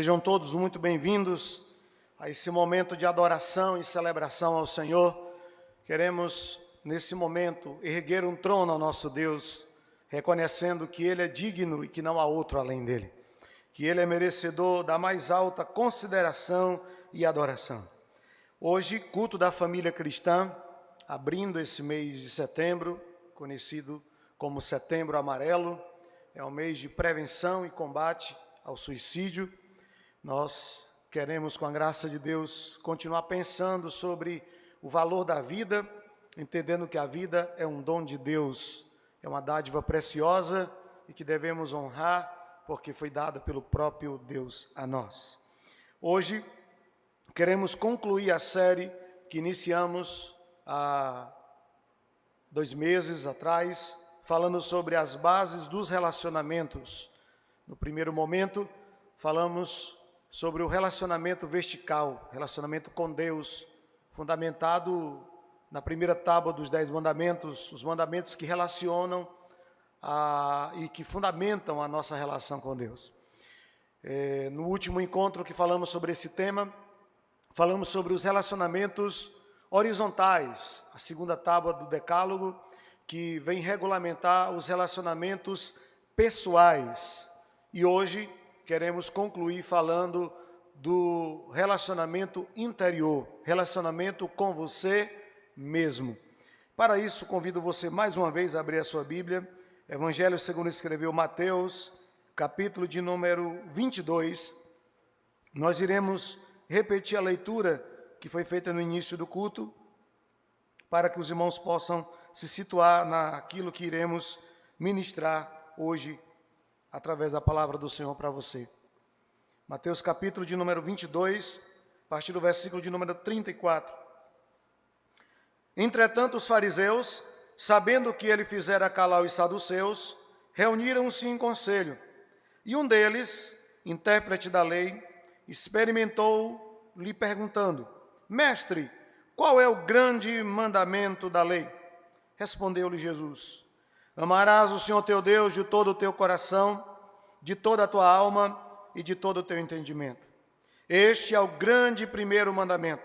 Sejam todos muito bem-vindos a esse momento de adoração e celebração ao Senhor. Queremos, nesse momento, erguer um trono ao nosso Deus, reconhecendo que Ele é digno e que não há outro além dEle, que Ele é merecedor da mais alta consideração e adoração. Hoje, culto da família cristã, abrindo esse mês de setembro, conhecido como Setembro Amarelo, é um mês de prevenção e combate ao suicídio. Nós queremos, com a graça de Deus, continuar pensando sobre o valor da vida, entendendo que a vida é um dom de Deus, é uma dádiva preciosa e que devemos honrar, porque foi dada pelo próprio Deus a nós. Hoje, queremos concluir a série que iniciamos há 2 meses atrás, falando sobre as bases dos relacionamentos. No primeiro momento, falamos sobre o relacionamento vertical, relacionamento com Deus, fundamentado na primeira tábua dos 10 mandamentos, os mandamentos que relacionam e que fundamentam a nossa relação com Deus. No último encontro que falamos sobre esse tema, falamos sobre os relacionamentos horizontais, a segunda tábua do Decálogo, que vem regulamentar os relacionamentos pessoais. E hoje queremos concluir falando do relacionamento interior, relacionamento com você mesmo. Para isso, convido você mais uma vez a abrir a sua Bíblia, Evangelho segundo escreveu Mateus, capítulo de número 22. Nós iremos repetir a leitura que foi feita no início do culto, para que os irmãos possam se situar naquilo que iremos ministrar hoje, através da palavra do Senhor para você. Mateus capítulo de número 22, a partir do versículo de número 34. Entretanto, os fariseus, sabendo que ele fizera calar os saduceus, reuniram-se em conselho. E um deles, intérprete da lei, experimentou, lhe perguntando: Mestre, qual é o grande mandamento da lei? Respondeu-lhe Jesus: Amarás o Senhor teu Deus de todo o teu coração, de toda a tua alma e de todo o teu entendimento. Este é o grande primeiro mandamento.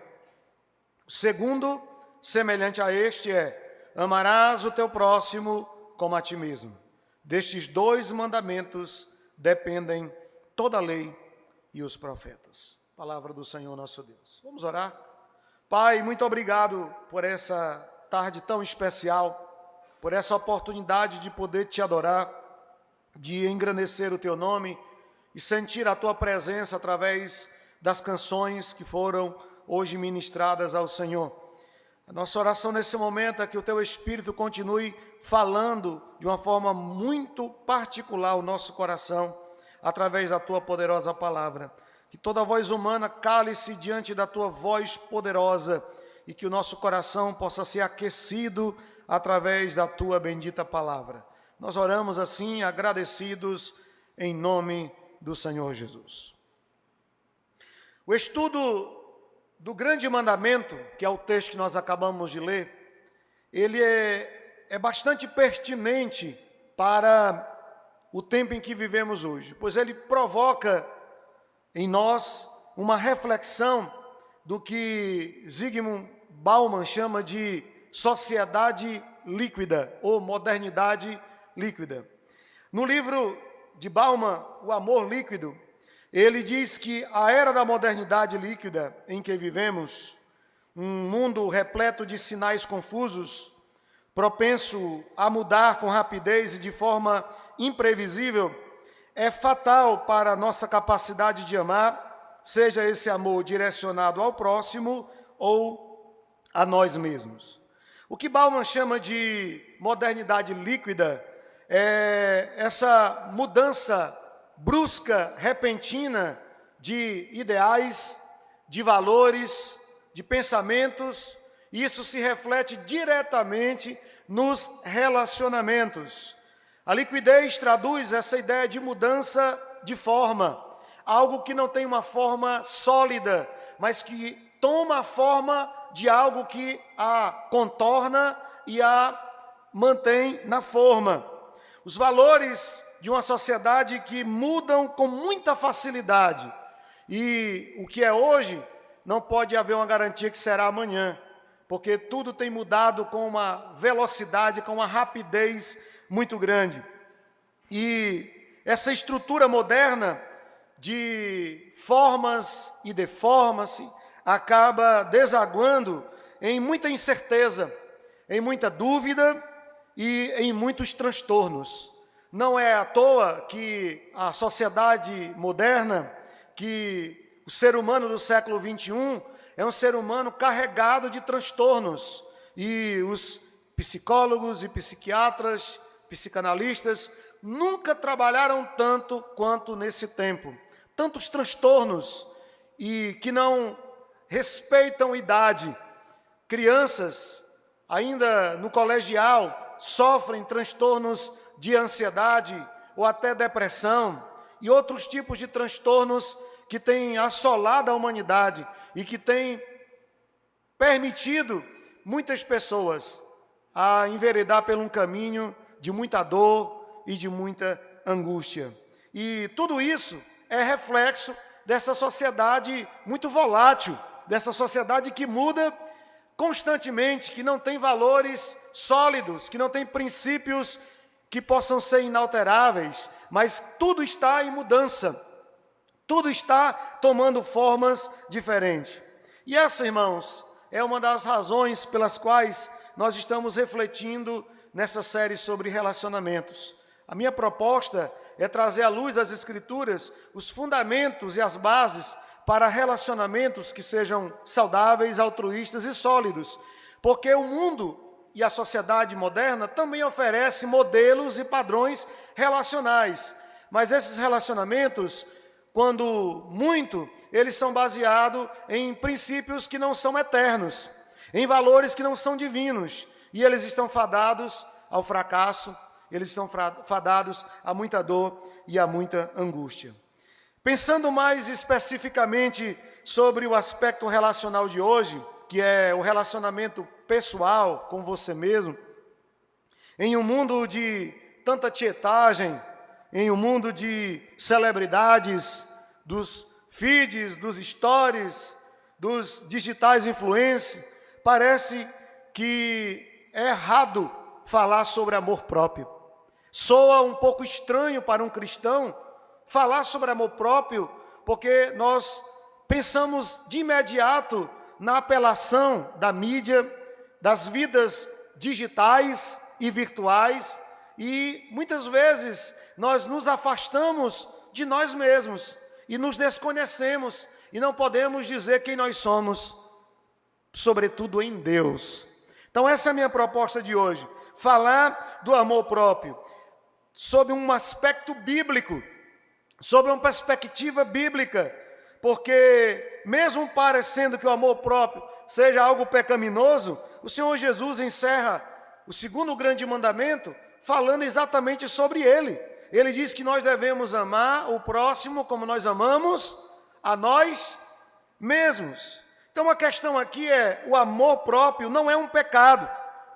O segundo, semelhante a este, é: amarás o teu próximo como a ti mesmo. Destes 2 mandamentos dependem toda a lei e os profetas. Palavra do Senhor nosso Deus. Vamos orar? Pai, muito obrigado por essa tarde tão especial, por essa oportunidade de poder te adorar, de engrandecer o teu nome e sentir a tua presença através das canções que foram hoje ministradas ao Senhor. A nossa oração nesse momento é que o teu Espírito continue falando de uma forma muito particular ao nosso coração, através da tua poderosa palavra. Que toda voz humana cale-se diante da tua voz poderosa e que o nosso coração possa ser aquecido através da tua bendita palavra. Nós oramos assim, agradecidos, em nome do Senhor Jesus. O estudo do grande mandamento, que é o texto que nós acabamos de ler, ele é bastante pertinente para o tempo em que vivemos hoje, pois ele provoca em nós uma reflexão do que Zygmunt Bauman chama de sociedade líquida ou modernidade líquida. No livro de Bauman, O Amor Líquido, ele diz que a era da modernidade líquida em que vivemos, um mundo repleto de sinais confusos, propenso a mudar com rapidez e de forma imprevisível, é fatal para a nossa capacidade de amar, seja esse amor direcionado ao próximo ou a nós mesmos. O que Bauman chama de modernidade líquida é essa mudança brusca, repentina de ideais, de valores, de pensamentos, e isso se reflete diretamente nos relacionamentos. A liquidez traduz essa ideia de mudança de forma, algo que não tem uma forma sólida, mas que toma a forma de algo que a contorna e a mantém na forma. Os valores de uma sociedade que mudam com muita facilidade E o que é hoje, não pode haver uma garantia que será amanhã, porque tudo tem mudado com uma velocidade, com uma rapidez muito grande. E essa estrutura moderna de formas e deforma-se acaba desaguando em muita incerteza, em muita dúvida e em muitos transtornos. Não é à toa que a sociedade moderna, que o ser humano do século XXI é um ser humano carregado de transtornos. E os psicólogos e psiquiatras, psicanalistas, nunca trabalharam tanto quanto nesse tempo. Tantos transtornos e que não respeitam idade. Crianças, ainda no colegial, sofrem transtornos de ansiedade ou até depressão e outros tipos de transtornos que têm assolado a humanidade e que têm permitido muitas pessoas a enveredar por um caminho de muita dor e de muita angústia. E tudo isso é reflexo dessa sociedade muito volátil, dessa sociedade que muda constantemente, que não tem valores sólidos, que não tem princípios que possam ser inalteráveis, mas tudo está em mudança, tudo está tomando formas diferentes. E essa, irmãos, é uma das razões pelas quais nós estamos refletindo nessa série sobre relacionamentos. A minha proposta é trazer à luz das Escrituras os fundamentos e as bases para relacionamentos que sejam saudáveis, altruístas e sólidos, porque o mundo e a sociedade moderna também oferece modelos e padrões relacionais, mas esses relacionamentos, quando muito, eles são baseados em princípios que não são eternos, em valores que não são divinos, e eles estão fadados ao fracasso, eles estão fadados a muita dor e a muita angústia. Pensando mais especificamente sobre o aspecto relacional de hoje, que é o relacionamento pessoal com você mesmo, em um mundo de tanta tietagem, em um mundo de celebridades, dos feeds, dos stories, dos digitais influencers, parece que é errado falar sobre amor próprio. Soa um pouco estranho para um cristão falar sobre amor próprio, porque nós pensamos de imediato na apelação da mídia, das vidas digitais e virtuais, e muitas vezes nós nos afastamos de nós mesmos e nos desconhecemos e não podemos dizer quem nós somos, sobretudo em Deus. Então essa é a minha proposta de hoje, falar do amor próprio sob um aspecto bíblico, sob uma perspectiva bíblica, porque mesmo parecendo que o amor próprio seja algo pecaminoso, o Senhor Jesus encerra o segundo grande mandamento falando exatamente sobre ele. Ele diz que nós devemos amar o próximo como nós amamos a nós mesmos. Então a questão aqui é, o amor próprio não é um pecado,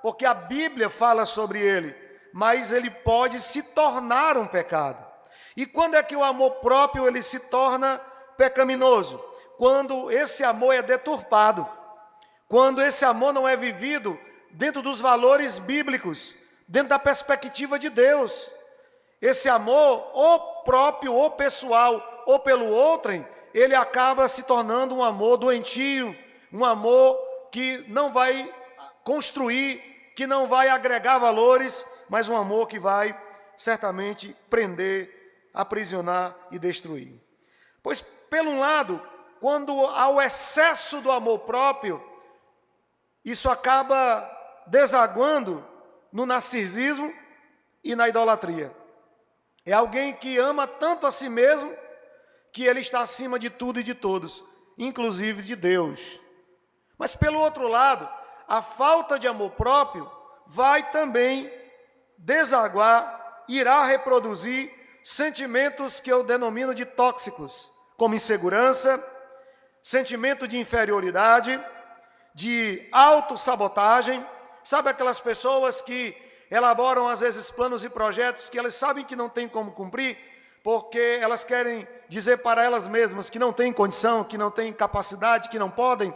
porque a Bíblia fala sobre ele, mas ele pode se tornar um pecado. E quando é que o amor próprio ele se torna pecaminoso? Quando esse amor é deturpado, quando esse amor não é vivido dentro dos valores bíblicos, dentro da perspectiva de Deus. Esse amor, ou próprio, ou pessoal, ou pelo outrem, ele acaba se tornando um amor doentio, um amor que não vai construir, que não vai agregar valores, mas um amor que vai certamente prender, aprisionar e destruir. Pois, pelo lado, quando há o excesso do amor próprio, isso acaba desaguando no narcisismo e na idolatria. É alguém que ama tanto a si mesmo, que ele está acima de tudo e de todos, inclusive de Deus. Mas, pelo outro lado, a falta de amor próprio vai também desaguar, irá reproduzir sentimentos que eu denomino de tóxicos, como insegurança, sentimento de inferioridade, de autossabotagem. Sabe aquelas pessoas que elaboram às vezes planos e projetos que elas sabem que não têm como cumprir, porque elas querem dizer para elas mesmas que não têm condição, que não têm capacidade, que não podem,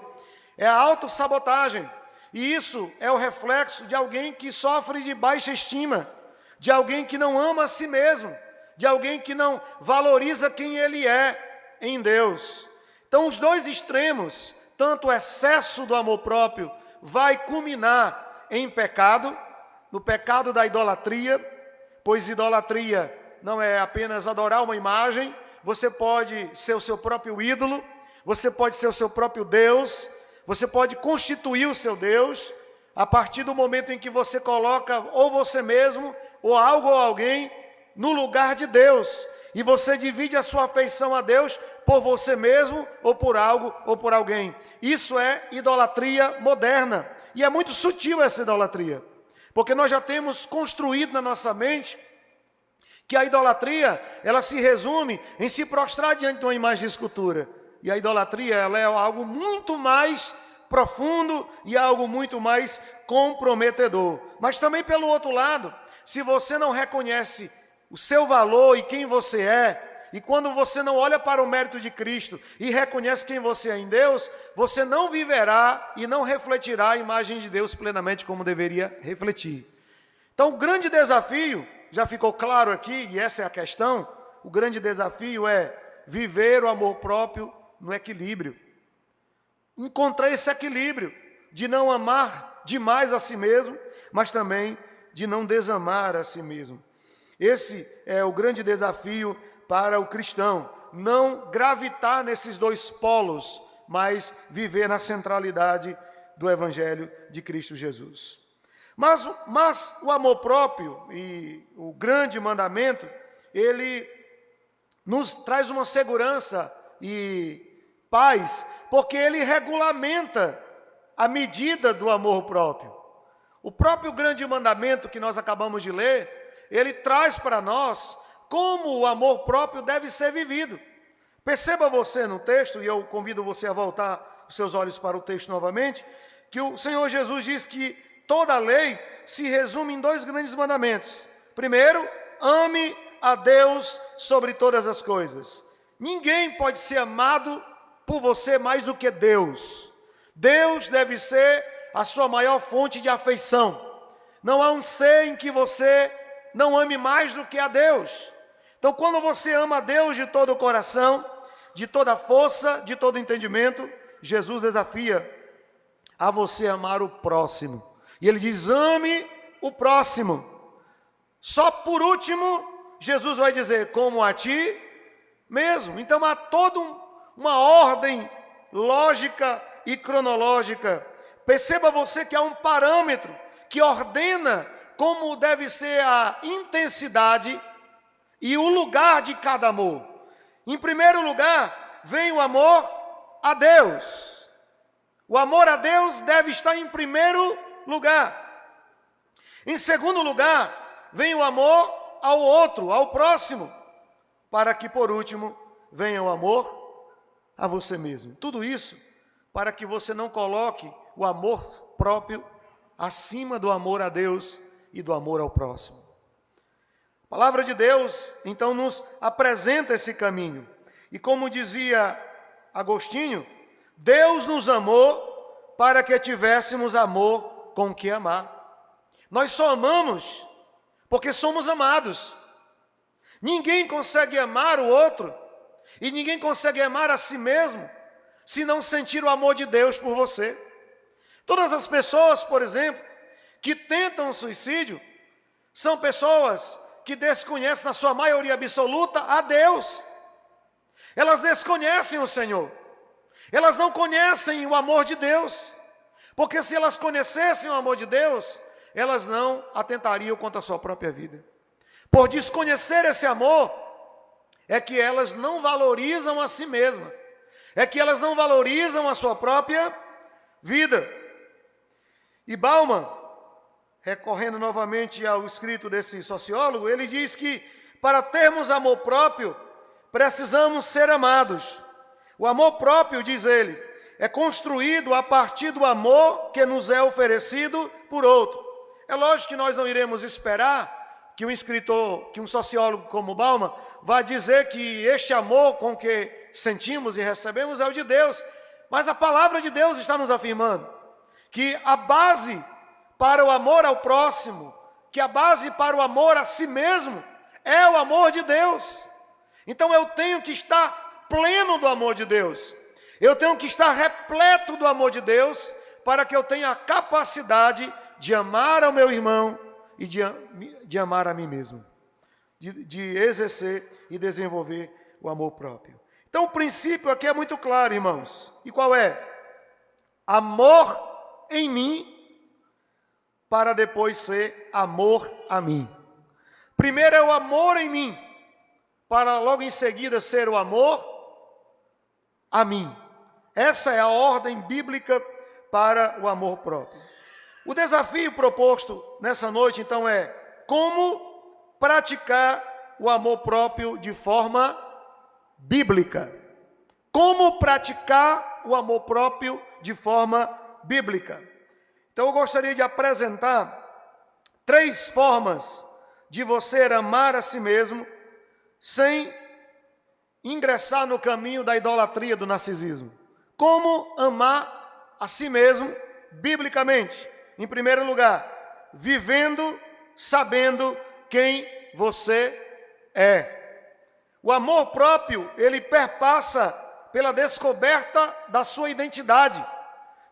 é a autossabotagem. E isso é o reflexo de alguém que sofre de baixa estima, de alguém que não ama a si mesmo, de alguém que não valoriza quem ele é em Deus. Então, os dois extremos, tanto o excesso do amor próprio vai culminar em pecado, no pecado da idolatria, pois idolatria não é apenas adorar uma imagem, você pode ser o seu próprio ídolo, você pode ser o seu próprio Deus, você pode constituir o seu Deus, a partir do momento em que você coloca ou você mesmo, ou algo ou alguém, no lugar de Deus, e você divide a sua afeição a Deus por você mesmo, ou por algo, ou por alguém. Isso é idolatria moderna, e é muito sutil essa idolatria, porque nós já temos construído na nossa mente que a idolatria, ela se resume em se prostrar diante de uma imagem de escultura. E a idolatria, ela é algo muito mais profundo e algo muito mais comprometedor. Mas também pelo outro lado, se você não reconhece o seu valor e quem você é, e quando você não olha para o mérito de Cristo e reconhece quem você é em Deus, você não viverá e não refletirá a imagem de Deus plenamente como deveria refletir. Então, o grande desafio, já ficou claro aqui, e essa é a questão, o grande desafio é viver o amor próprio no equilíbrio. Encontrar esse equilíbrio de não amar demais a si mesmo, mas também de não desamar a si mesmo. Esse é o grande desafio para o cristão, não gravitar nesses dois polos, mas viver na centralidade do Evangelho de Cristo Jesus. Mas o amor próprio e o grande mandamento, ele nos traz uma segurança e paz, porque ele regulamenta a medida do amor próprio. O próprio grande mandamento que nós acabamos de ler, ele traz para nós como o amor próprio deve ser vivido. Perceba você no texto, e eu convido você a voltar os seus olhos para o texto novamente, que o Senhor Jesus diz que toda a lei se resume em dois grandes mandamentos. Primeiro, ame a Deus sobre todas as coisas. Ninguém pode ser amado por você mais do que Deus. Deus deve ser a sua maior fonte de afeição. Não há um ser em que você não ame mais do que a Deus. Então, quando você ama a Deus de todo o coração, de toda a força, de todo o entendimento, Jesus desafia a você amar o próximo. E ele diz, ame o próximo. Só por último, Jesus vai dizer, como a ti mesmo. Então há toda uma ordem lógica e cronológica. Perceba você que há um parâmetro que ordena como deve ser a intensidade e o lugar de cada amor. Em primeiro lugar, vem o amor a Deus. O amor a Deus deve estar em primeiro lugar. Em segundo lugar, vem o amor ao outro, ao próximo, para que por último venha o amor a você mesmo. Tudo isso para que você não coloque o amor próprio acima do amor a Deus e do amor ao próximo. A palavra de Deus, então, nos apresenta esse caminho. E como dizia Agostinho, Deus nos amou para que tivéssemos amor com o que amar. Nós só amamos porque somos amados. Ninguém consegue amar o outro e ninguém consegue amar a si mesmo se não sentir o amor de Deus por você. Todas as pessoas, por exemplo, que tentam o suicídio, são pessoas que desconhecem, na sua maioria absoluta, a Deus. Elas desconhecem o Senhor. Elas não conhecem o amor de Deus. Porque se elas conhecessem o amor de Deus, elas não atentariam contra a sua própria vida. Por desconhecer esse amor, é que elas não valorizam a si mesmas. É que elas não valorizam a sua própria vida. E Bauman, recorrendo novamente ao escrito desse sociólogo, ele diz que para termos amor próprio, precisamos ser amados. O amor próprio, diz ele, é construído a partir do amor que nos é oferecido por outro. É lógico que nós não iremos esperar que um escritor, que um sociólogo como Bauman, vai dizer que este amor com que sentimos e recebemos é o de Deus. Mas a palavra de Deus está nos afirmando que a base para o amor ao próximo, que a base para o amor a si mesmo, é o amor de Deus. Então eu tenho que estar pleno do amor de Deus. Eu tenho que estar repleto do amor de Deus para que eu tenha a capacidade de amar ao meu irmão e de amar a mim mesmo. De exercer e desenvolver o amor próprio. Então o princípio aqui é muito claro, irmãos. E qual é? Amor em mim, para depois ser amor a mim. Primeiro é o amor em mim, para logo em seguida ser o amor a mim. Essa é a ordem bíblica para o amor próprio. O desafio proposto nessa noite, então, é como praticar o amor próprio de forma bíblica. Como praticar o amor próprio de forma bíblica. Então eu gostaria de apresentar 3 formas de você amar a si mesmo sem ingressar no caminho da idolatria, do narcisismo. Como amar a si mesmo biblicamente? Em primeiro lugar, vivendo, sabendo quem você é. O amor próprio, ele perpassa pela descoberta da sua identidade,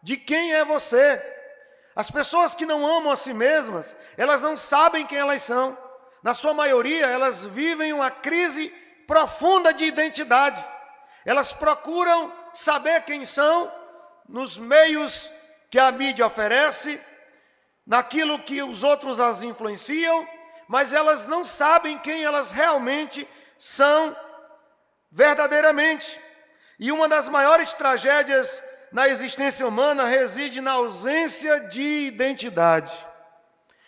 de quem é você. As pessoas que não amam a si mesmas, elas não sabem quem elas são. Na sua maioria, elas vivem uma crise profunda de identidade. Elas procuram saber quem são nos meios que a mídia oferece, naquilo que os outros as influenciam, mas elas não sabem quem elas realmente são verdadeiramente. E uma das maiores tragédias na existência humana reside na ausência de identidade.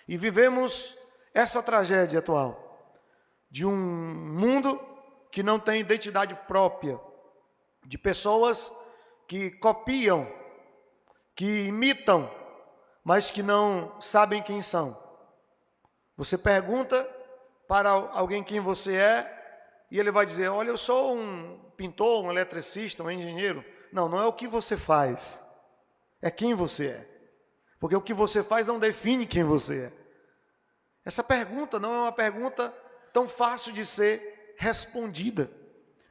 E vivemos essa tragédia atual, de um mundo que não tem identidade própria, de pessoas que copiam, que imitam, mas que não sabem quem são. Você pergunta para alguém quem você é, e ele vai dizer, olha, eu sou um pintor, um eletricista, um engenheiro. Não, não é o que você faz, é quem você é. Porque o que você faz não define quem você é. Essa pergunta não é uma pergunta tão fácil de ser respondida.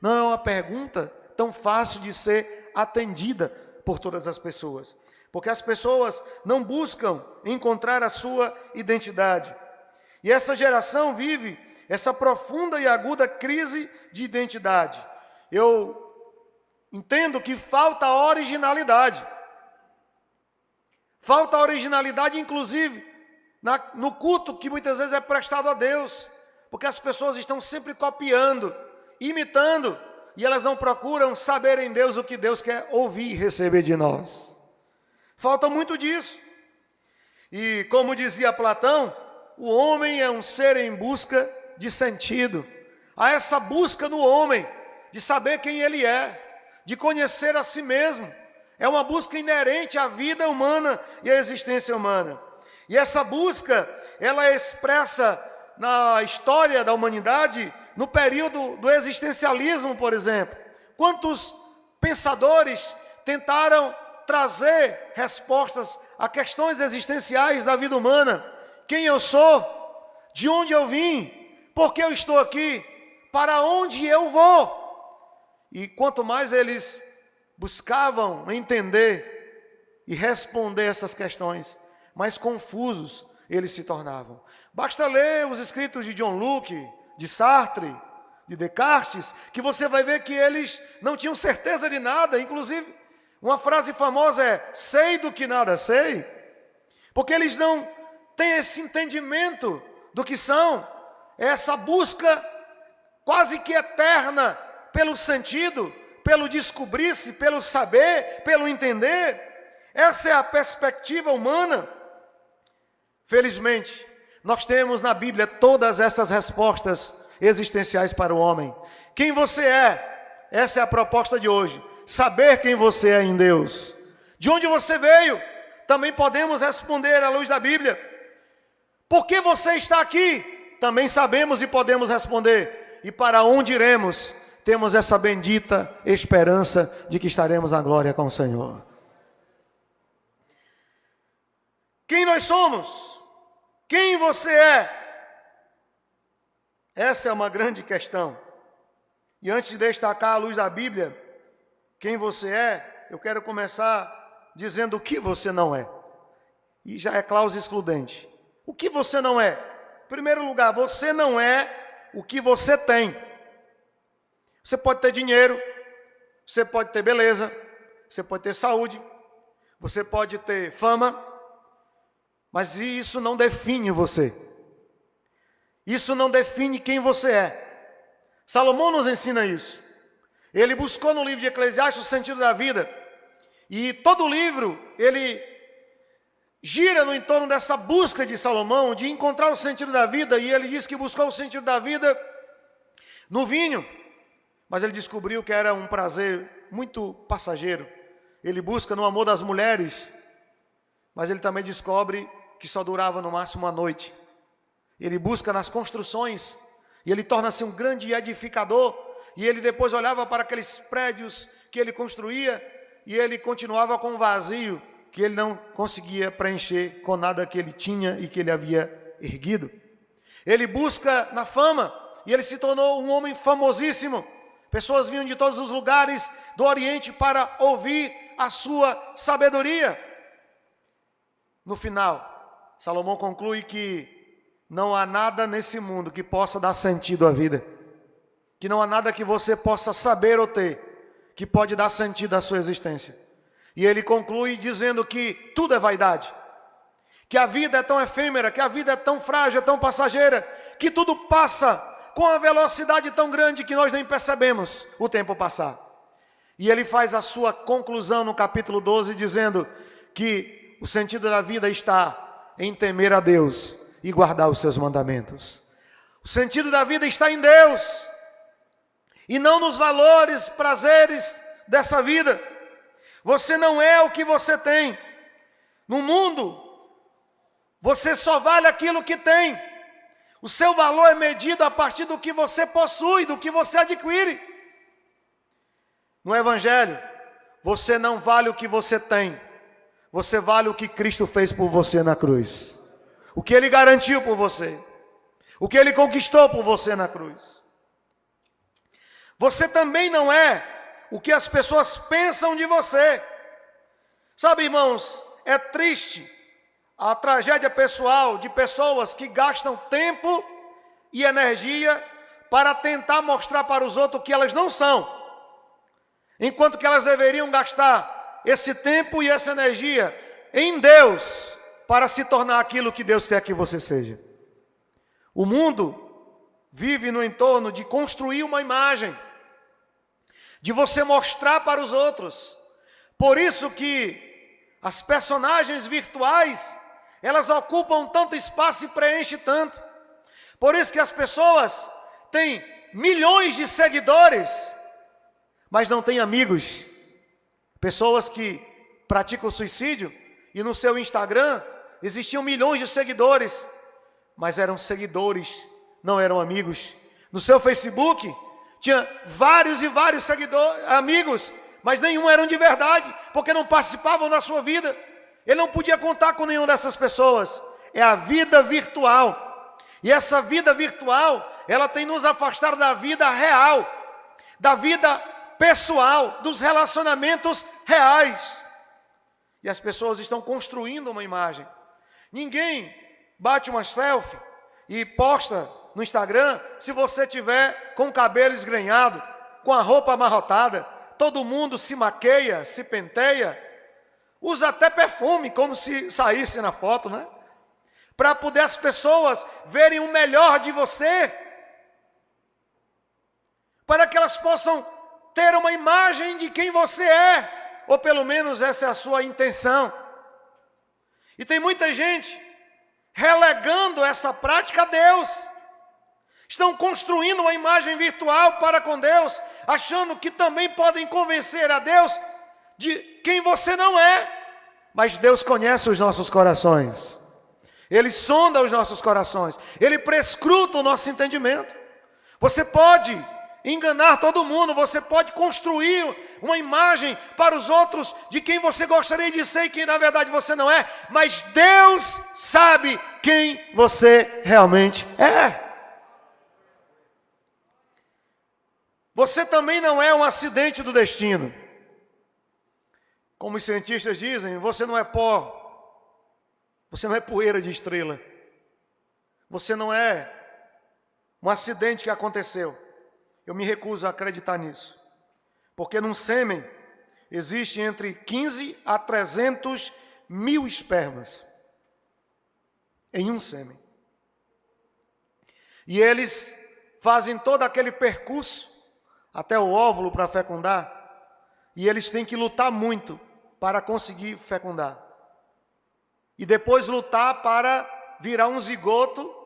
Não é uma pergunta tão fácil de ser atendida por todas as pessoas. Porque as pessoas não buscam encontrar a sua identidade. E essa geração vive essa profunda e aguda crise de identidade. Eu entendo que falta originalidade. Falta originalidade, inclusive, no culto que muitas vezes é prestado a Deus. Porque as pessoas estão sempre copiando, imitando, e elas não procuram saber em Deus o que Deus quer ouvir e receber de nós. Falta muito disso. E como dizia Platão, o homem é um ser em busca de sentido. Há essa busca no homem, de saber quem ele é, de conhecer a si mesmo. É uma busca inerente à vida humana e à existência humana. E essa busca, ela é expressa na história da humanidade, no período do existencialismo, por exemplo. Quantos pensadores tentaram trazer respostas a questões existenciais da vida humana? Quem eu sou? De onde eu vim? Por que eu estou aqui? Para onde eu vou? E quanto mais eles buscavam entender e responder essas questões, mais confusos eles se tornavam. Basta ler os escritos de John Locke, de Sartre, de Descartes, que você vai ver que eles não tinham certeza de nada. Inclusive, uma frase famosa é, sei do que nada sei, porque eles não têm esse entendimento do que são, essa busca quase que eterna pelo sentido, pelo descobrir-se, pelo saber, pelo entender. Essa é a perspectiva humana. Felizmente, nós temos na Bíblia todas essas respostas existenciais para o homem. Quem você é? Essa é a proposta de hoje. Saber quem você é em Deus. De onde você veio? Também podemos responder à luz da Bíblia. Por que você está aqui? Também sabemos e podemos responder. e para onde iremos, temos essa bendita esperança de que estaremos na glória com o Senhor. Quem nós somos? Quem você é? Essa é uma grande questão. E antes de destacar à luz da Bíblia quem você é, eu quero começar dizendo o que você não é. E já é cláusula excludente. O que você não é? Em primeiro lugar, você não é o que você tem. Você pode ter dinheiro, você pode ter beleza, você pode ter saúde, você pode ter fama, mas isso não define você. Isso não define quem você é. Salomão nos ensina isso. Ele buscou no livro de Eclesiastes o sentido da vida. E todo o livro, ele gira no entorno dessa busca de Salomão, de encontrar o sentido da vida. E ele diz que buscou o sentido da vida no vinho. Mas ele descobriu que era um prazer muito passageiro. Ele busca no amor das mulheres. Mas ele também descobre que só durava no máximo uma noite. Ele busca nas construções. E ele torna-se um grande edificador. E ele depois olhava para aqueles prédios que ele construía. E ele continuava com um vazio que ele não conseguia preencher com nada que ele tinha e que ele havia erguido. Ele busca na fama. E ele se tornou um homem famosíssimo. Pessoas vinham de todos os lugares do Oriente para ouvir a sua sabedoria. No final, Salomão conclui que não há nada nesse mundo que possa dar sentido à vida. Que não há nada que você possa saber ou ter que pode dar sentido à sua existência. E ele conclui dizendo que tudo é vaidade. Que a vida é tão efêmera, que a vida é tão frágil, é tão passageira, que tudo passa com a velocidade tão grande que nós nem percebemos o tempo passar. E ele faz a sua conclusão no capítulo 12, dizendo que o sentido da vida está em temer a Deus e guardar os seus mandamentos. O sentido da vida está em Deus, e não nos valores, prazeres dessa vida. Você não é o que você tem. No mundo, você só vale aquilo que tem. O seu valor é medido a partir do que você possui, do que você adquire. No Evangelho, você não vale o que você tem. Você vale o que Cristo fez por você na cruz. O que Ele garantiu por você. O que Ele conquistou por você na cruz. Você também não é o que as pessoas pensam de você. Sabe, irmãos, é triste a tragédia pessoal de pessoas que gastam tempo e energia para tentar mostrar para os outros o que elas não são, enquanto que elas deveriam gastar esse tempo e essa energia em Deus para se tornar aquilo que Deus quer que você seja. O mundo vive no entorno de construir uma imagem, de você mostrar para os outros. Por isso que as personagens virtuais, elas ocupam tanto espaço e preenchem tanto. Por isso que as pessoas têm milhões de seguidores, mas não têm amigos. Pessoas que praticam suicídio e no seu Instagram existiam milhões de seguidores, mas eram seguidores, não eram amigos. No seu Facebook tinha vários e vários seguidores, amigos, mas nenhum eram de verdade, porque não participavam da sua vida. Ele não podia contar com nenhuma dessas pessoas. É a vida virtual. E essa vida virtual, ela tem nos afastado da vida real, da vida pessoal, dos relacionamentos reais. E as pessoas estão construindo uma imagem. Ninguém bate uma selfie e posta no Instagram se você tiver com o cabelo esgrenhado, com a roupa amarrotada. Todo mundo se maqueia, se penteia, usa até perfume, como se saísse na foto, né? Para poder as pessoas verem o melhor de você, para que elas possam ter uma imagem de quem você é, ou pelo menos essa é a sua intenção. E tem muita gente relegando essa prática a Deus. Estão construindo uma imagem virtual para com Deus, achando que também podem convencer a Deus de quem você não é. Mas Deus conhece os nossos corações. Ele sonda os nossos corações. Ele prescruta o nosso entendimento. Você pode enganar todo mundo, você pode construir uma imagem para os outros de quem você gostaria de ser e quem na verdade você não é, mas Deus sabe quem você realmente é. Você também não é um acidente do destino. Como os cientistas dizem, você não é pó, você não é poeira de estrela, você não é um acidente que aconteceu. Eu me recuso a acreditar nisso, porque num sêmen existe entre 15 a 300 mil espermas em um sêmen. E eles fazem todo aquele percurso até o óvulo para fecundar, e eles têm que lutar muito para conseguir fecundar. E depois lutar para virar um zigoto,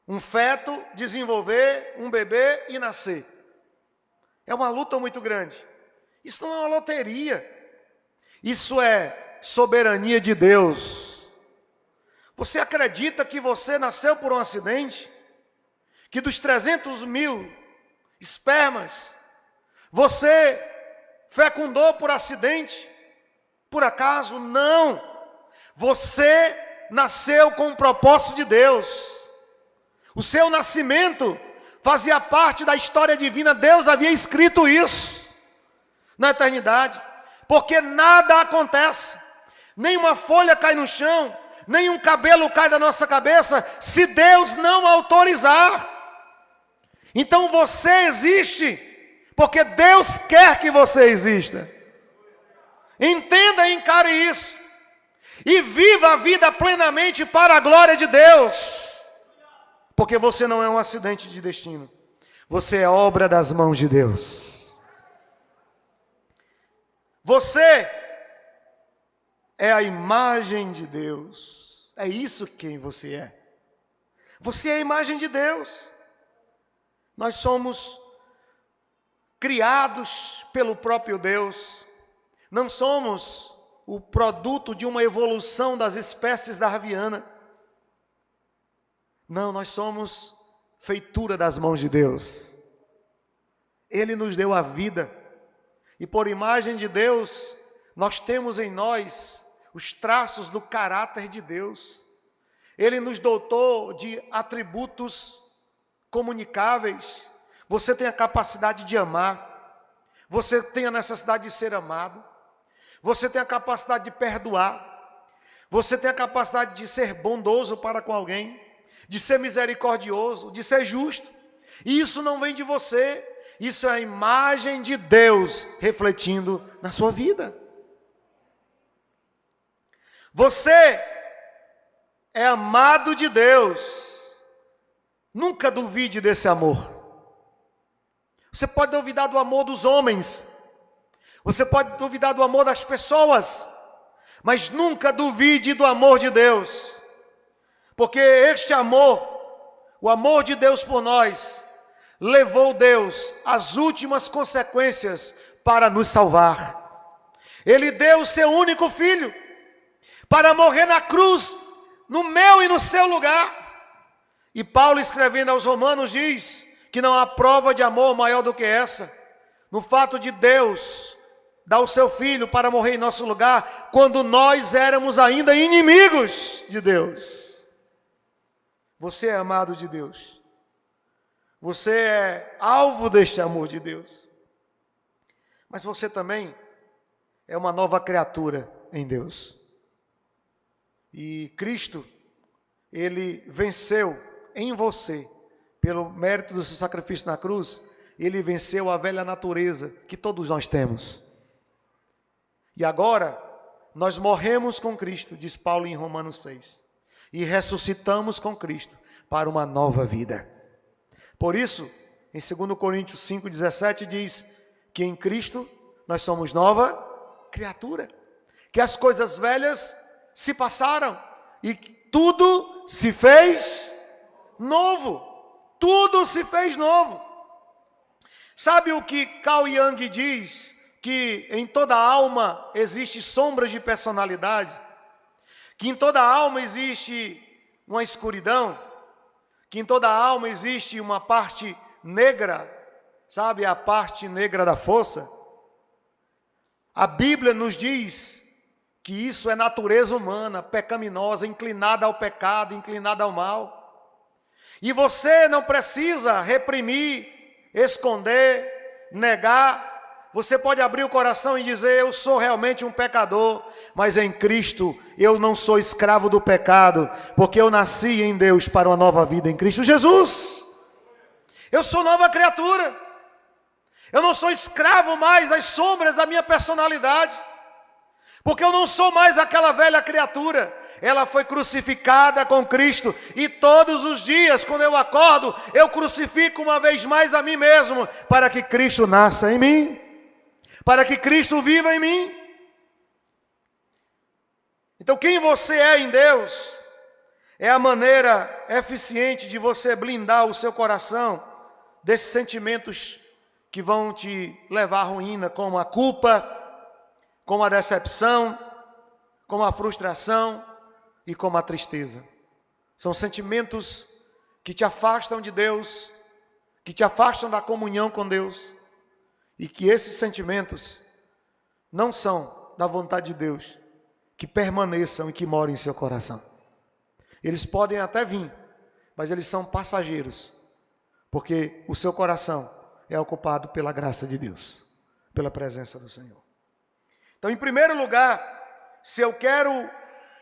um feto, desenvolver um bebê e nascer. É uma luta muito grande. Isso não é uma loteria. Isso é soberania de Deus. Você acredita que você nasceu por um acidente? Que dos 300 mil espermas, você fecundou por acidente? Por acaso? Não. Você nasceu com o propósito de Deus. O seu nascimento fazia parte da história divina. Deus havia escrito isso na eternidade. Porque nada acontece. Nenhuma folha cai no chão, nenhum cabelo cai da nossa cabeça, se Deus não autorizar. Então você existe, porque Deus quer que você exista. Entenda e encare isso. E viva a vida plenamente para a glória de Deus. Porque você não é um acidente de destino. Você é obra das mãos de Deus. Você é a imagem de Deus. É isso quem você é. Você é a imagem de Deus. Nós somos criados pelo próprio Deus. Não somos o produto de uma evolução das espécies darwiniana. Não, nós somos feitura das mãos de Deus. Ele nos deu a vida. E por imagem de Deus, nós temos em nós os traços do caráter de Deus. Ele nos dotou de atributos comunicáveis. Você tem a capacidade de amar. Você tem a necessidade de ser amado. Você tem a capacidade de perdoar. Você tem a capacidade de ser bondoso para com alguém, de ser misericordioso, de ser justo. E isso não vem de você. Isso é a imagem de Deus refletindo na sua vida. Você é amado de Deus. Nunca duvide desse amor. Você pode duvidar do amor dos homens. Você pode duvidar do amor das pessoas. Mas nunca duvide do amor de Deus. Porque este amor, o amor de Deus por nós, levou Deus às últimas consequências para nos salvar. Ele deu o seu único filho para morrer na cruz, no meu e no seu lugar. E Paulo, escrevendo aos Romanos, diz que não há prova de amor maior do que essa, no fato de Deus dar o seu filho para morrer em nosso lugar, quando nós éramos ainda inimigos de Deus. Você é amado de Deus. Você é alvo deste amor de Deus. Mas você também é uma nova criatura em Deus. E Cristo, Ele venceu em você, pelo mérito do seu sacrifício na cruz, Ele venceu a velha natureza que todos nós temos. E agora, nós morremos com Cristo, diz Paulo em Romanos 6, e ressuscitamos com Cristo para uma nova vida. Por isso, em 2 Coríntios 5,17 diz que em Cristo nós somos nova criatura, que as coisas velhas se passaram e tudo se fez novo. Tudo se fez novo. Sabe o que Carl Jung diz? Que em toda alma existe sombras de personalidade, que em toda alma existe uma escuridão, que em toda alma existe uma parte negra, sabe, a parte negra da força, a Bíblia nos diz que isso é natureza humana, pecaminosa, inclinada ao pecado, inclinada ao mal. E você não precisa reprimir, esconder, negar. Você pode abrir o coração e dizer: eu sou realmente um pecador, mas em Cristo eu não sou escravo do pecado, porque eu nasci em Deus para uma nova vida em Cristo Jesus. Eu sou nova criatura. Eu não sou escravo mais das sombras da minha personalidade, porque eu não sou mais aquela velha criatura. Ela foi crucificada com Cristo, e todos os dias, quando eu acordo, eu crucifico uma vez mais a mim mesmo, para que Cristo nasça em mim, para que Cristo viva em mim. Então, quem você é em Deus é a maneira eficiente de você blindar o seu coração desses sentimentos que vão te levar à ruína, como a culpa, como a decepção, como a frustração e como a tristeza. São sentimentos que te afastam de Deus, que te afastam da comunhão com Deus, e que esses sentimentos não são da vontade de Deus, que permaneçam e que morem em seu coração. Eles podem até vir, mas eles são passageiros, porque o seu coração é ocupado pela graça de Deus, pela presença do Senhor. Então, em primeiro lugar, se eu quero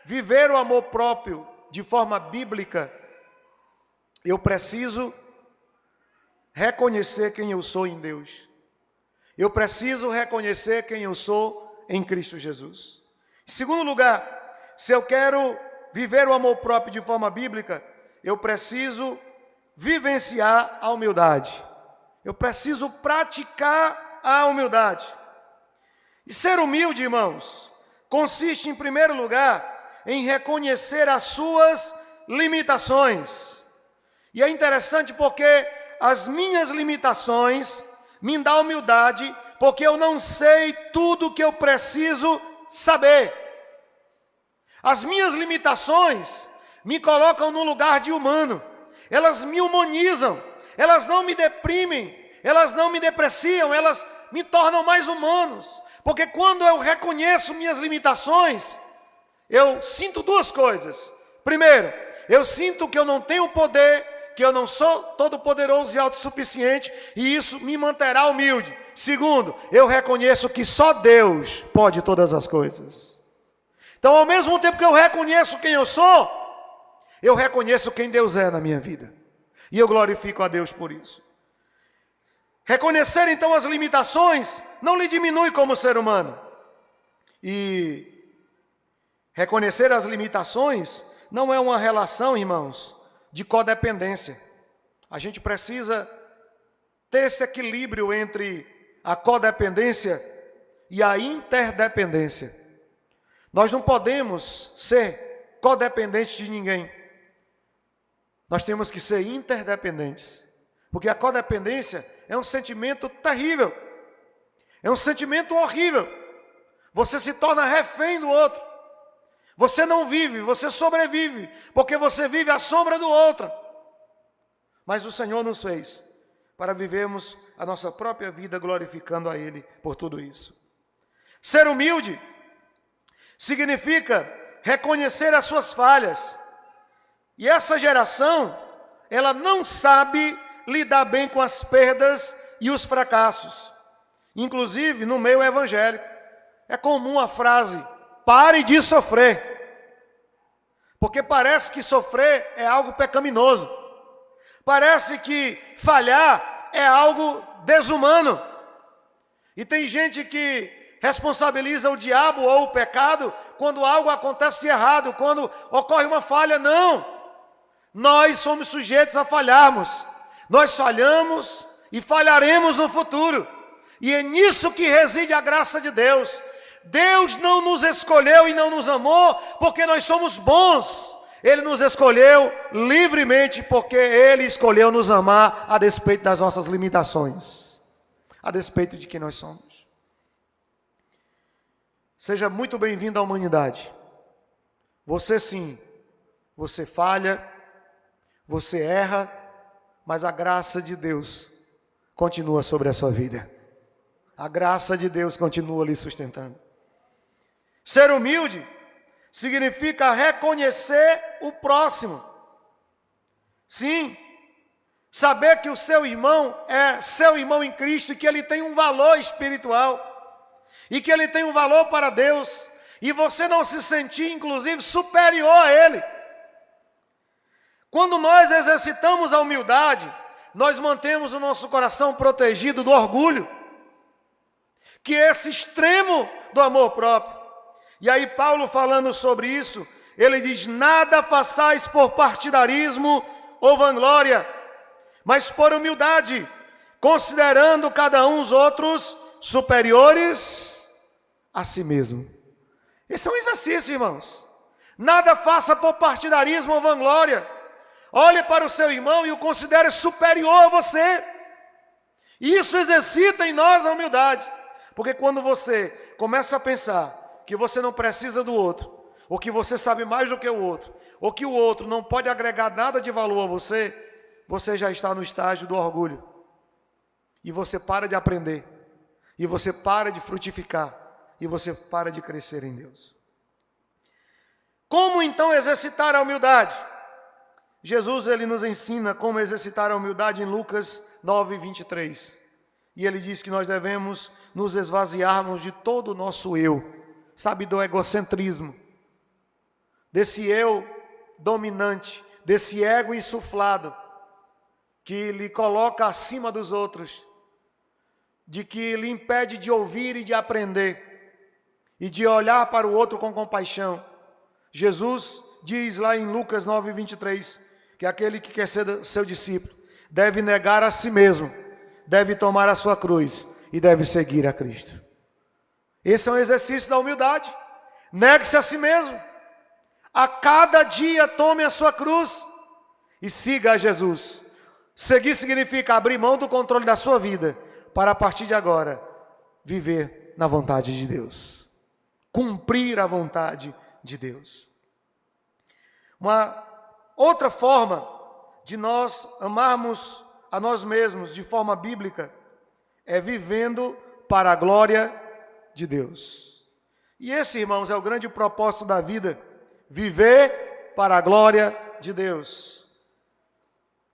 viver o amor próprio de forma bíblica, eu preciso reconhecer quem eu sou em Deus. Eu preciso reconhecer quem eu sou em Cristo Jesus. Em segundo lugar, se eu quero viver o amor próprio de forma bíblica, eu preciso vivenciar a humildade. Eu preciso praticar a humildade. E ser humilde, irmãos, consiste, em primeiro lugar, em reconhecer as suas limitações. E é interessante porque as minhas limitações me dão humildade, porque eu não sei tudo o que eu preciso saber. As minhas limitações me colocam no lugar de humano. Elas me humanizam. Elas não me deprimem, elas não me depreciam, elas me tornam mais humanos. Porque quando eu reconheço minhas limitações, eu sinto duas coisas. Primeiro, eu sinto que eu não tenho poder, que eu não sou todo-poderoso e autossuficiente, e isso me manterá humilde. Segundo, eu reconheço que só Deus pode todas as coisas. Então, ao mesmo tempo que eu reconheço quem eu sou, eu reconheço quem Deus é na minha vida. E eu glorifico a Deus por isso. Reconhecer então as limitações não lhe diminui como ser humano. E reconhecer as limitações não é uma relação, irmãos, de codependência. A gente precisa ter esse equilíbrio entre a codependência e a interdependência. Nós não podemos ser codependentes de ninguém. Nós temos que ser interdependentes, porque a codependência é um sentimento terrível, é um sentimento horrível. Você se torna refém do outro, você não vive, você sobrevive, porque você vive à sombra do outro. Mas o Senhor nos fez para vivermos a nossa própria vida glorificando a Ele por tudo isso. Ser humilde significa reconhecer as suas falhas. E essa geração, ela não sabe lidar bem com as perdas e os fracassos. Inclusive, no meio evangélico, é comum a frase: pare de sofrer. Porque parece que sofrer é algo pecaminoso. Parece que falhar é algo desumano. E tem gente que responsabiliza o diabo ou o pecado quando algo acontece de errado, quando ocorre uma falha. Não! Nós somos sujeitos a falharmos. Nós falhamos e falharemos no futuro. E é nisso que reside a graça de Deus. Deus não nos escolheu e não nos amou porque nós somos bons. Ele nos escolheu livremente porque Ele escolheu nos amar a despeito das nossas limitações, a despeito de quem nós somos. Seja muito bem-vindo à humanidade. Você sim, você falha, você erra, mas a graça de Deus continua sobre a sua vida. A graça de Deus continua lhe sustentando. Ser humilde significa reconhecer o próximo. Sim, saber que o seu irmão é seu irmão em Cristo e que ele tem um valor espiritual e que ele tem um valor para Deus e você não se sentir, inclusive, superior a ele. Quando nós exercitamos a humildade, nós mantemos o nosso coração protegido do orgulho, que é esse extremo do amor próprio. E aí Paulo, falando sobre isso, ele diz: nada façais por partidarismo ou vanglória, mas por humildade, considerando cada um os outros superiores a si mesmo. Esse é um exercício, irmãos. Nada faça por partidarismo ou vanglória. Olhe para o seu irmão e o considere superior a você. Isso exercita em nós a humildade. Porque quando você começa a pensar que você não precisa do outro, ou que você sabe mais do que o outro, ou que o outro não pode agregar nada de valor a você, você já está no estágio do orgulho. E você para de aprender. E você para de frutificar. E você para de crescer em Deus. Como então exercitar a humildade? Jesus, ele nos ensina como exercitar a humildade em Lucas 9, 23. E ele diz que nós devemos nos esvaziarmos de todo o nosso eu, sabe, do egocentrismo, desse eu dominante, desse ego insuflado, que lhe coloca acima dos outros, de que lhe impede de ouvir e de aprender, e de olhar para o outro com compaixão. Jesus diz lá em Lucas 9, 23, que aquele que quer ser seu discípulo deve negar a si mesmo, deve tomar a sua cruz e deve seguir a Cristo. Esse é um exercício da humildade. Negue-se a si mesmo. A cada dia tome a sua cruz e siga a Jesus. Seguir significa abrir mão do controle da sua vida para, a partir de agora, viver na vontade de Deus. Cumprir a vontade de Deus. Uma outra forma de nós amarmos a nós mesmos de forma bíblica é vivendo para a glória de Deus. E esse, irmãos, é o grande propósito da vida, viver para a glória de Deus.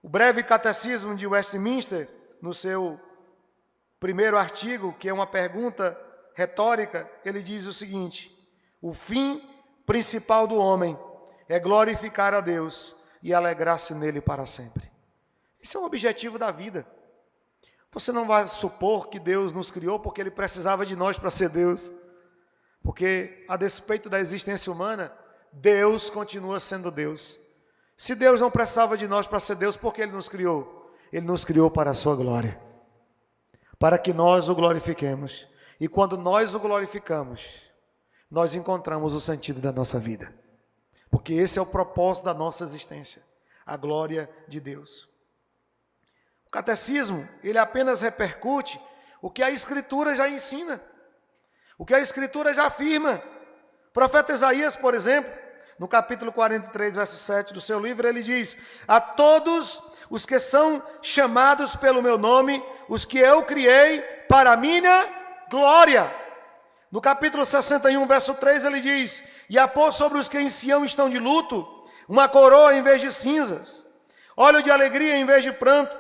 O breve catecismo de Westminster, no seu primeiro artigo, que é uma pergunta retórica, ele diz o seguinte: o fim principal do homem é glorificar a Deus e alegrar-se nele para sempre. Esse é o objetivo da vida. Você não vai supor que Deus nos criou porque Ele precisava de nós para ser Deus. Porque, a despeito da existência humana, Deus continua sendo Deus. Se Deus não precisava de nós para ser Deus, por que Ele nos criou? Ele nos criou para a sua glória, para que nós o glorifiquemos. E quando nós o glorificamos, nós encontramos o sentido da nossa vida. Porque esse é o propósito da nossa existência, a glória de Deus. O catecismo, ele apenas repercute o que a Escritura já ensina, o que a Escritura já afirma. O profeta Isaías, por exemplo, no capítulo 43, verso 7 do seu livro, ele diz: a todos os que são chamados pelo meu nome, os que eu criei para a minha glória. No capítulo 61, verso 3, ele diz: e a pôr sobre os que em Sião estão de luto, uma coroa em vez de cinzas, óleo de alegria em vez de pranto,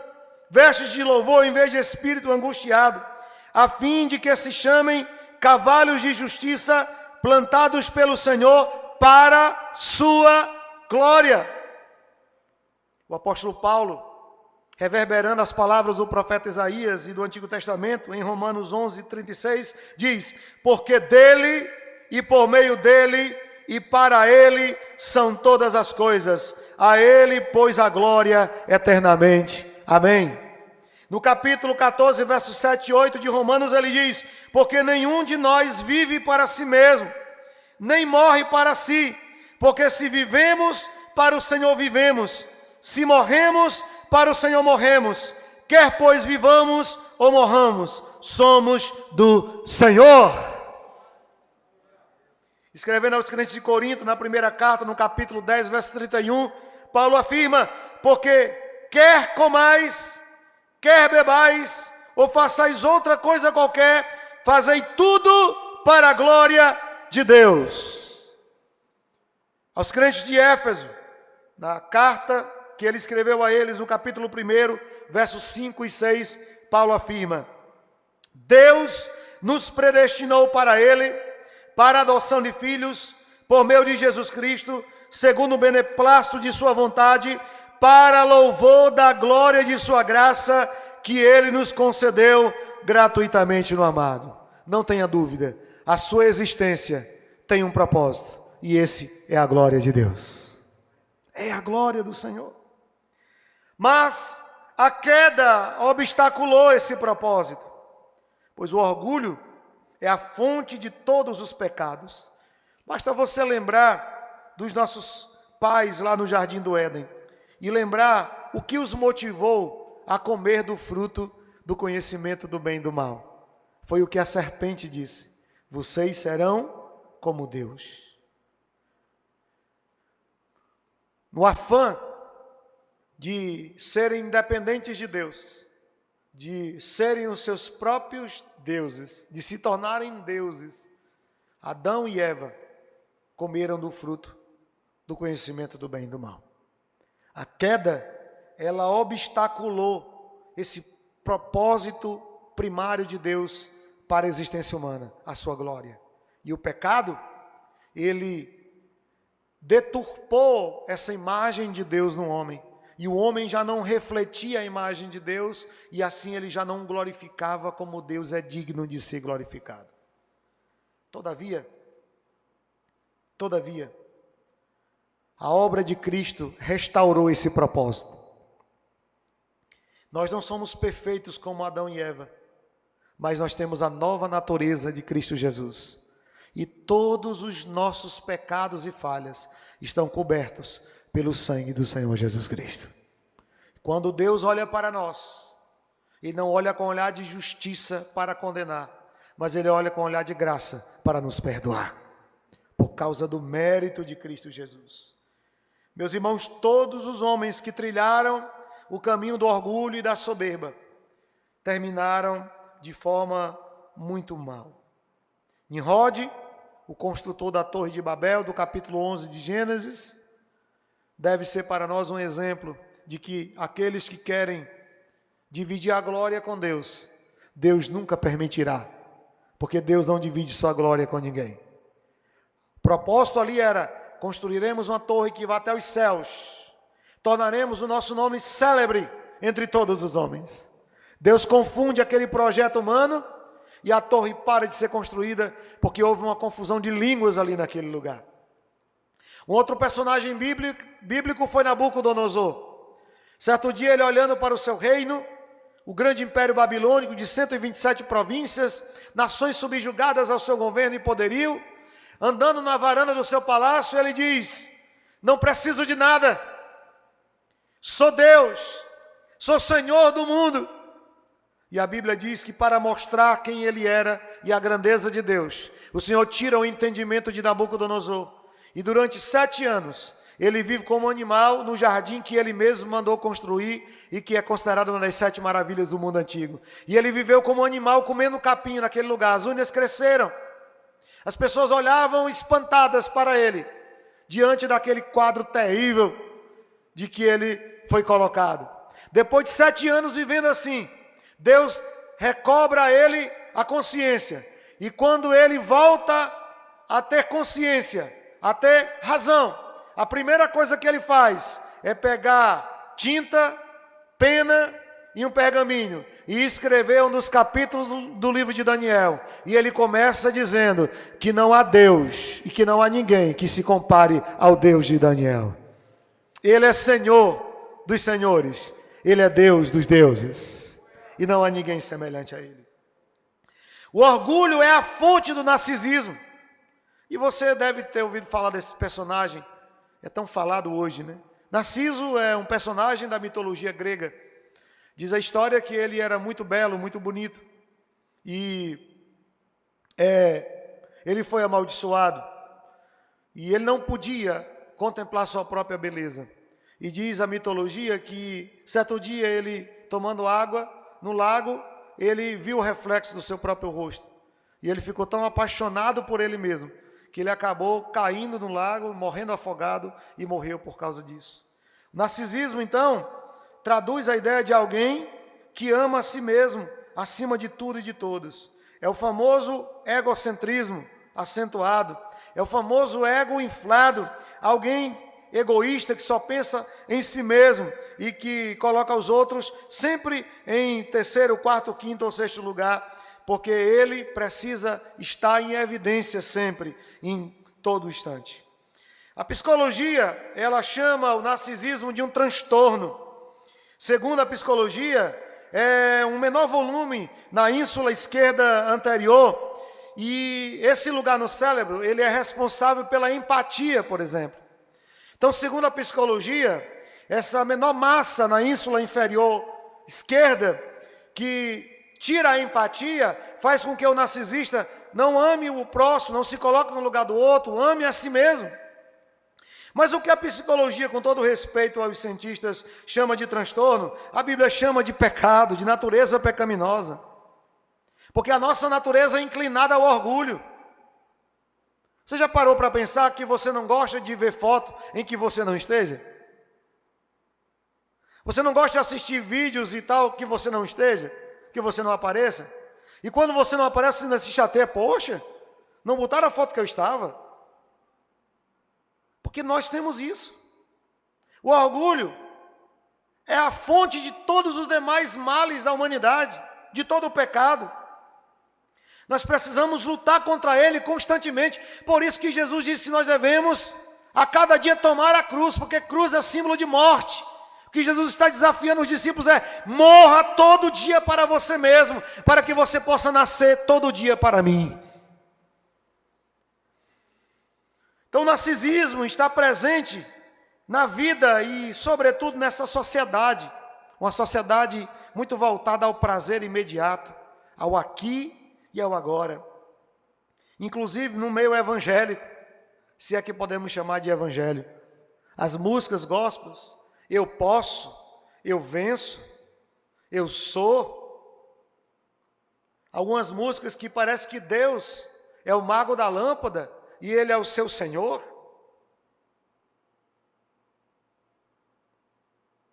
vestes de louvor em vez de espírito angustiado, a fim de que se chamem cavalos de justiça, plantados pelo Senhor para sua glória. O apóstolo Paulo, reverberando as palavras do profeta Isaías e do Antigo Testamento, em Romanos 11, 36, diz: porque dele e por meio dele e para ele são todas as coisas, a ele, pois, a glória eternamente. Amém. No capítulo 14, versos 7 e 8 de Romanos, ele diz: porque nenhum de nós vive para si mesmo, nem morre para si, porque se vivemos, para o Senhor vivemos, se morremos, para o Senhor morremos, quer pois vivamos ou morramos, somos do Senhor. Escrevendo aos crentes de Corinto, na primeira carta, no capítulo 10, verso 31, Paulo afirma: porque quer comais, quer bebais, ou façais outra coisa qualquer, fazei tudo para a glória de Deus. Aos crentes de Éfeso, na carta que ele escreveu a eles, no capítulo 1, versos 5 e 6, Paulo afirma: Deus nos predestinou para Ele, para a adoção de filhos, por meio de Jesus Cristo, segundo o beneplácito de sua vontade, para louvor da glória de sua graça, que Ele nos concedeu gratuitamente no amado. Não tenha dúvida, a sua existência tem um propósito, e esse é a glória de Deus. É a glória do Senhor. Mas a queda obstaculou esse propósito, pois o orgulho é a fonte de todos os pecados. Basta você lembrar dos nossos pais lá no Jardim do Éden e lembrar o que os motivou a comer do fruto do conhecimento do bem e do mal. Foi o que a serpente disse: vocês serão como Deus. No afã de serem independentes de Deus, de serem os seus próprios deuses, de se tornarem deuses, Adão e Eva comeram do fruto do conhecimento do bem e do mal. A queda, ela obstaculou esse propósito primário de Deus para a existência humana, a sua glória. E o pecado, ele deturpou essa imagem de Deus no homem. E o homem já não refletia a imagem de Deus, e assim ele já não glorificava como Deus é digno de ser glorificado. Todavia, a obra de Cristo restaurou esse propósito. Nós não somos perfeitos como Adão e Eva, mas nós temos a nova natureza de Cristo Jesus. E todos os nossos pecados e falhas estão cobertos pelo sangue do Senhor Jesus Cristo. Quando Deus olha para nós, Ele não olha com olhar de justiça para condenar, mas Ele olha com olhar de graça para nos perdoar, por causa do mérito de Cristo Jesus. Meus irmãos, todos os homens que trilharam o caminho do orgulho e da soberba terminaram de forma muito mal. Nimrod, o construtor da Torre de Babel, do capítulo 11 de Gênesis, deve ser para nós um exemplo de que aqueles que querem dividir a glória com Deus, Deus nunca permitirá, porque Deus não divide sua glória com ninguém. O propósito ali era: construiremos uma torre que vá até os céus, tornaremos o nosso nome célebre entre todos os homens. Deus confunde aquele projeto humano e a torre para de ser construída porque houve uma confusão de línguas ali naquele lugar. Um outro personagem bíblico foi Nabucodonosor. Certo dia, ele olhando para o seu reino, o grande império babilônico de 127 províncias, nações subjugadas ao seu governo e poderio, andando na varanda do seu palácio, ele diz: não preciso de nada, sou Deus, sou Senhor do mundo. E a Bíblia diz que para mostrar quem ele era e a grandeza de Deus, o Senhor tira o entendimento de Nabucodonosor. E durante 7 anos, ele vive como animal no jardim que ele mesmo mandou construir e que é considerado uma das 7 maravilhas do mundo antigo. E ele viveu como animal comendo capim naquele lugar. As unhas cresceram. As pessoas olhavam espantadas para ele, diante daquele quadro terrível de que ele foi colocado. Depois de 7 anos vivendo assim, Deus recobra a ele a consciência. E quando ele volta a ter consciência, a ter razão, a primeira coisa que ele faz é pegar tinta, pena e um pergaminho e escrever um dos capítulos do livro de Daniel. E ele começa dizendo que não há Deus e que não há ninguém que se compare ao Deus de Daniel. Ele é Senhor dos senhores, Ele é Deus dos deuses, e não há ninguém semelhante a Ele. O orgulho é a fonte do narcisismo. E você deve ter ouvido falar desse personagem, é tão falado hoje, né? Narciso é um personagem da mitologia grega. Diz a história que ele era muito belo, muito bonito. E ele foi amaldiçoado. E ele não podia contemplar sua própria beleza. E diz a mitologia que certo dia ele, tomando água no lago, ele viu o reflexo do seu próprio rosto. E ele ficou tão apaixonado por ele mesmo, que ele acabou caindo no lago, morrendo afogado e morreu por causa disso. O narcisismo, então, traduz a ideia de alguém que ama a si mesmo acima de tudo e de todos. É o famoso egocentrismo acentuado. É o famoso ego inflado. Alguém egoísta que só pensa em si mesmo e que coloca os outros sempre em terceiro, quarto, quinto ou sexto lugar, porque ele precisa estar em evidência sempre, em todo instante. A psicologia, ela chama o narcisismo de um transtorno. Segundo a psicologia, é um menor volume na ínsula esquerda anterior, e esse lugar no cérebro, ele é responsável pela empatia, por exemplo. Então, segundo a psicologia, essa menor massa na ínsula inferior esquerda, que tira a empatia, faz com que o narcisista não ame o próximo, não se coloque no lugar do outro, ame a si mesmo. Mas o que a psicologia, com todo respeito aos cientistas, chama de transtorno, a Bíblia chama de pecado, de natureza pecaminosa. Porque a nossa natureza é inclinada ao orgulho. Você já parou para pensar que você não gosta de ver foto em que você não esteja? Você não gosta de assistir vídeos e tal que você não esteja? Que você não apareça? E quando você não aparece, você ainda se chateia. Poxa, não botaram a foto que eu estava? Porque nós temos isso. O orgulho é a fonte de todos os demais males da humanidade, de todo o pecado. Nós precisamos lutar contra ele constantemente. Por isso que Jesus disse que nós devemos a cada dia tomar a cruz, porque cruz é símbolo de morte. O que Jesus está desafiando os discípulos é: morra todo dia para você mesmo, para que você possa nascer todo dia para mim. Então o narcisismo está presente na vida e sobretudo nessa sociedade, uma sociedade muito voltada ao prazer imediato, ao aqui e ao agora. Inclusive no meio evangélico, se é que podemos chamar de evangelho. As músicas gospels, eu posso, eu venço, eu sou. Algumas músicas que parece que Deus é o mago da lâmpada e Ele é o seu Senhor.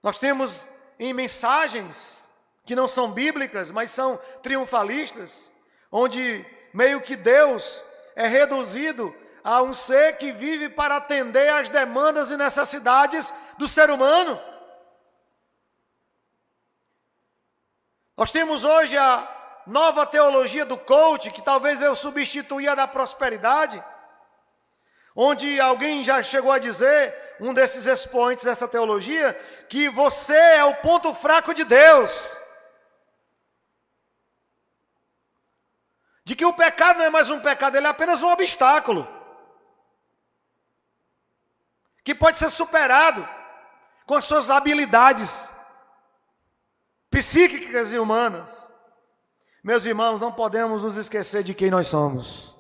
Nós temos em mensagens que não são bíblicas, mas são triunfalistas, onde meio que Deus é reduzido a um ser que vive para atender às demandas e necessidades do ser humano. Nós temos hoje a nova teologia do coach, que talvez veio substituir a da prosperidade, onde alguém já chegou a dizer, um desses expoentes dessa teologia, que você é o ponto fraco de Deus. De que o pecado não é mais um pecado, ele é apenas um obstáculo, que pode ser superado com as suas habilidades psíquicas e humanas. Meus irmãos, não podemos nos esquecer de quem nós somos.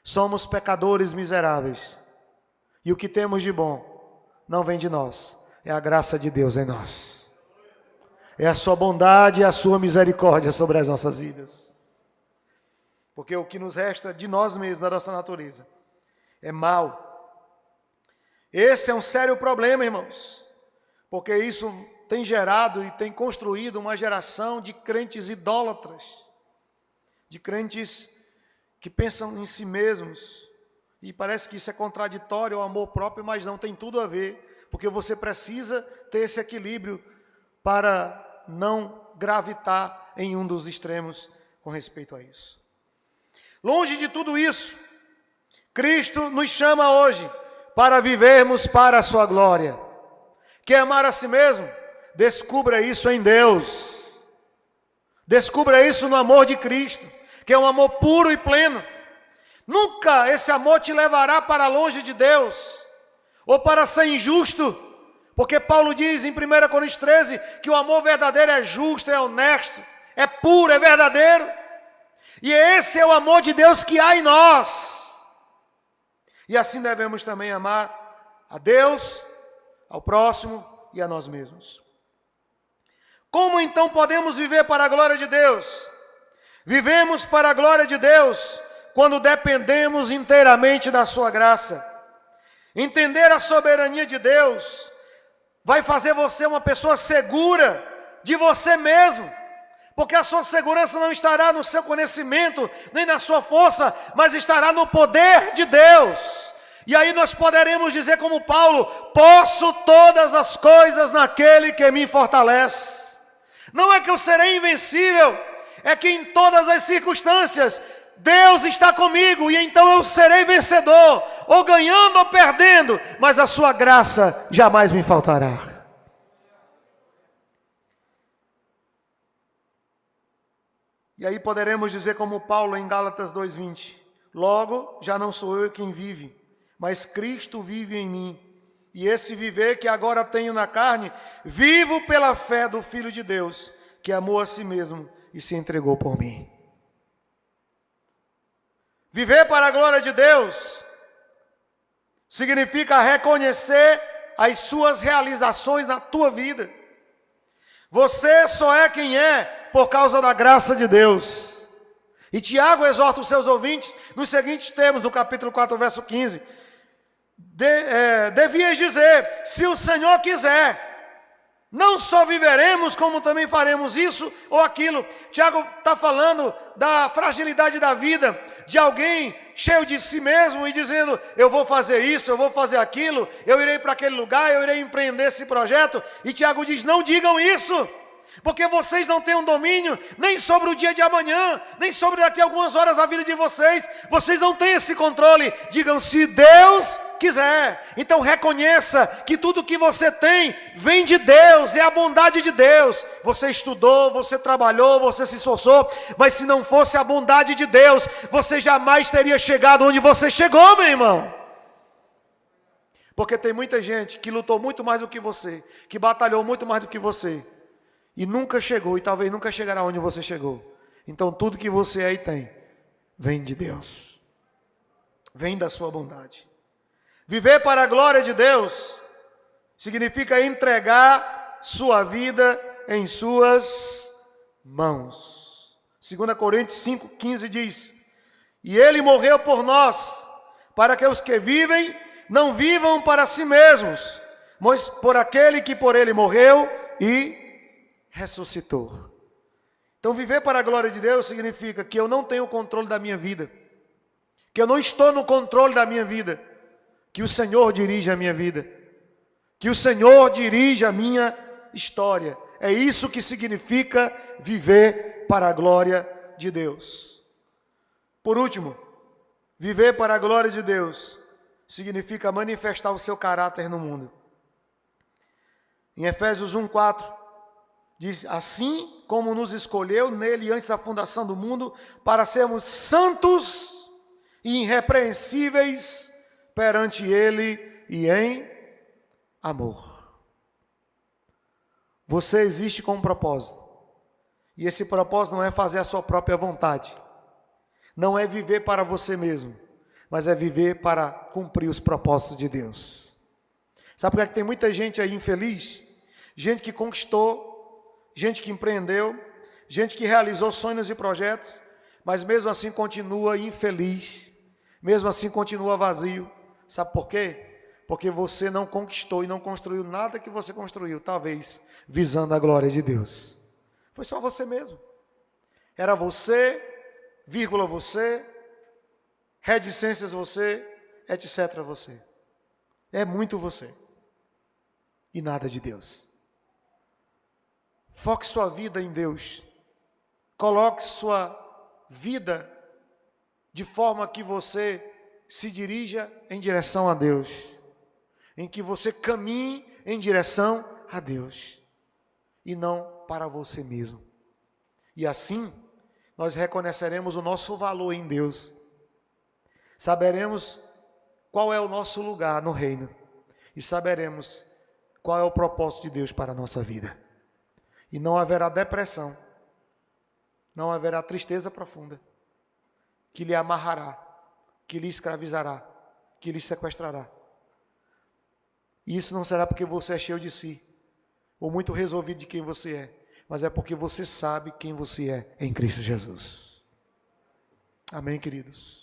Somos pecadores miseráveis. E o que temos de bom não vem de nós, é a graça de Deus em nós. É a sua bondade e a sua misericórdia sobre as nossas vidas. Porque o que nos resta de nós mesmos, da nossa natureza, é mal. Esse é um sério problema, irmãos, porque isso tem gerado e tem construído uma geração de crentes idólatras, de crentes que pensam em si mesmos, e parece que isso é contraditório ao amor próprio, mas não, tem tudo a ver, porque você precisa ter esse equilíbrio para não gravitar em um dos extremos com respeito a isso. Longe de tudo isso, Cristo nos chama hoje para vivermos para a sua glória. Quer amar a si mesmo? Descubra isso em Deus. Descubra isso no amor de Cristo, que é um amor puro e pleno. Nunca esse amor te levará para longe de Deus, ou para ser injusto, porque Paulo diz em 1 Coríntios 13, que o amor verdadeiro é justo, é honesto, é puro, é verdadeiro. E esse é o amor de Deus que há em nós. E assim devemos também amar a Deus, ao próximo e a nós mesmos. Como então podemos viver para a glória de Deus? Vivemos para a glória de Deus quando dependemos inteiramente da sua graça. Entender a soberania de Deus vai fazer você uma pessoa segura de você mesmo, porque a sua segurança não estará no seu conhecimento, nem na sua força, mas estará no poder de Deus. E aí nós poderemos dizer como Paulo: posso todas as coisas naquele que me fortalece. Não é que eu serei invencível, é que em todas as circunstâncias Deus está comigo, e então eu serei vencedor, ou ganhando ou perdendo, mas a sua graça jamais me faltará. E aí poderemos dizer como Paulo em Gálatas 2:20: logo já não sou eu quem vive, mas Cristo vive em mim. E esse viver que agora tenho na carne, vivo pela fé do Filho de Deus, que amou a si mesmo e se entregou por mim. Viver para a glória de Deus significa reconhecer as suas realizações na tua vida. Você só é quem é por causa da graça de Deus. E Tiago exorta os seus ouvintes nos seguintes termos, no capítulo 4, verso 15. Devias dizer: se o Senhor quiser, não só viveremos, como também faremos isso ou aquilo. Tiago está falando da fragilidade da vida, de alguém cheio de si mesmo e dizendo: eu vou fazer isso, eu vou fazer aquilo, eu irei para aquele lugar, eu irei empreender esse projeto. E Tiago diz: não digam isso, porque vocês não têm um domínio nem sobre o dia de amanhã, nem sobre daqui a algumas horas da vida de vocês. Vocês não têm esse controle. Digam: se Deus quiser. Então reconheça que tudo que você tem vem de Deus, é a bondade de Deus. Você estudou, você trabalhou, você se esforçou, mas se não fosse a bondade de Deus, você jamais teria chegado onde você chegou, meu irmão. Porque tem muita gente que lutou muito mais do que você, que batalhou muito mais do que você, e nunca chegou, e talvez nunca chegará onde você chegou. Então tudo que você aí tem, vem de Deus, vem da sua bondade. Viver para a glória de Deus significa entregar sua vida em suas mãos. 2 Coríntios 5,15 diz: e ele morreu por nós, para que os que vivem não vivam para si mesmos, mas por aquele que por ele morreu e ressuscitou. Então viver para a glória de Deus significa que eu não tenho o controle da minha vida, que eu não estou no controle da minha vida, que o Senhor dirige a minha vida, que o Senhor dirige a minha história. É isso que significa viver para a glória de Deus. Por último, viver para a glória de Deus significa manifestar o seu caráter no mundo. Em Efésios 1:4 diz: assim como nos escolheu nele antes da fundação do mundo, para sermos santos e irrepreensíveis perante ele e em amor. Você existe com um propósito, e esse propósito não é fazer a sua própria vontade, não é viver para você mesmo, mas é viver para cumprir os propósitos de Deus. Sabe por que tem muita gente aí infeliz? Gente que conquistou, gente que empreendeu, gente que realizou sonhos e projetos, mas mesmo assim continua infeliz, mesmo assim continua vazio. Sabe por quê? Porque você não conquistou e não construiu nada que você construiu, talvez visando a glória de Deus. Foi só você mesmo. Era você, vírgula você, reticências você, etc. você. É muito você. E nada de Deus. Foque sua vida em Deus. Coloque sua vida de forma que você se dirija em direção a Deus, em que você caminhe em direção a Deus, e não para você mesmo. E assim, nós reconheceremos o nosso valor em Deus, saberemos qual é o nosso lugar no reino, e saberemos qual é o propósito de Deus para a nossa vida. E não haverá depressão, não haverá tristeza profunda, que lhe amarrará, que lhe escravizará, que lhe sequestrará. E isso não será porque você é cheio de si, ou muito resolvido de quem você é, mas é porque você sabe quem você é em Cristo Jesus. Amém, queridos?